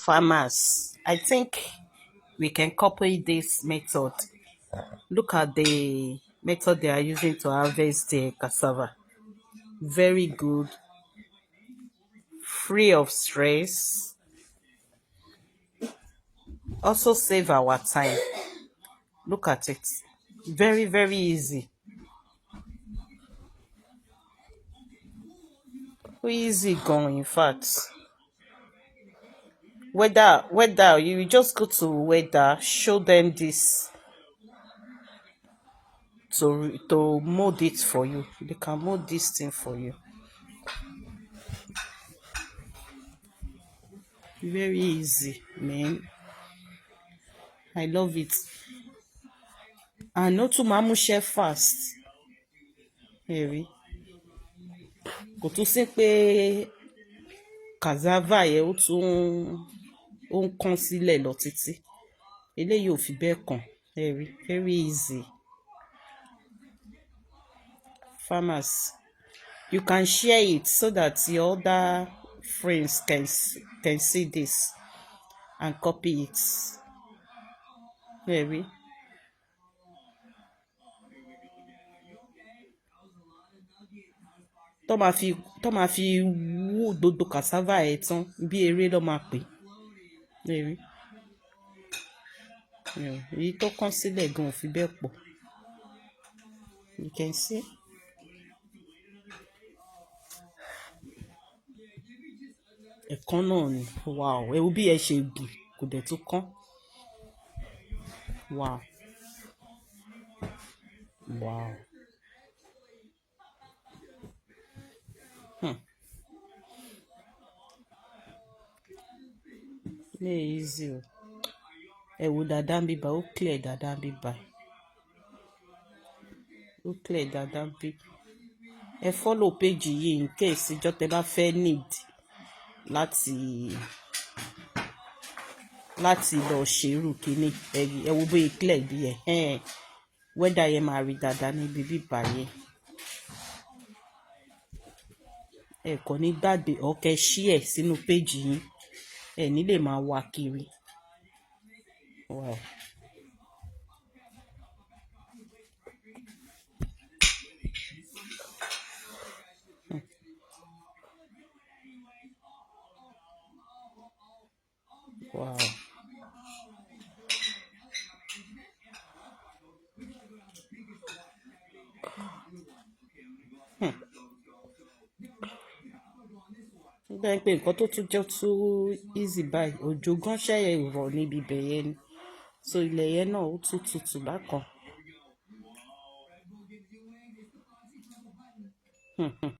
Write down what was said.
Farmers, I think we can copy this method. Look at the method they are using to harvest the cassava. Very good, free of stress, also save our time. Look at it. Very, very easy. Easy going, in fact. Weather, you just go to weather, show them this to mold it for you. They can mold this thing for you. Very easy, man. I love it. And no too mamushe fast. Ẹ̀rí. Kò tún sí pé cassava yẹn ó ń kán sílẹ̀ lọ títí. Eléyìí ò fi bẹ́ẹ̀ kàn. Ẹ̀rí. Very easy. Farmers, you can share it so that your other friends can see this and copy it. Very. tó máa fi wú gbogbo cassava ẹ̀ tán bí eré ló máa pè. Very. Èyí tó kán sílẹ̀ gan ò fi bẹ́ẹ̀ pọ̀. You can see. Ẹ̀kan náà ni. Wow. Ẹ wo bí ẹ ṣe gùn kò dẹ̀ tún kán. Wow. Wow. Ní easy o. Ẹ wo dáadáa ń bíbá, ó clear dáadáa ń bíbá. Ó clear dáadáa ń bí. Ẹ follow page yìí in case ìjọ́ tẹ bá fẹ́ need láti lọ ṣerú kínní. Ẹ wo bóyá clear bí ẹ. Weather yẹn máa rí dáadáa níbi bíbá yẹn. Ẹ kàn ní gbàgbé ọ̀kẹ́ share sínú page yín. Ẹ ní lè máa wá kiri. Wow. Wow. Bẹ́ẹ̀ pé nǹkan tó tún jẹ́ too easy báyìí, òjò gan ṣẹ̀yẹ rọ̀ níbi ibẹ̀ yẹn ni. So ilẹ̀ yẹn náà ó tún tutù bákan.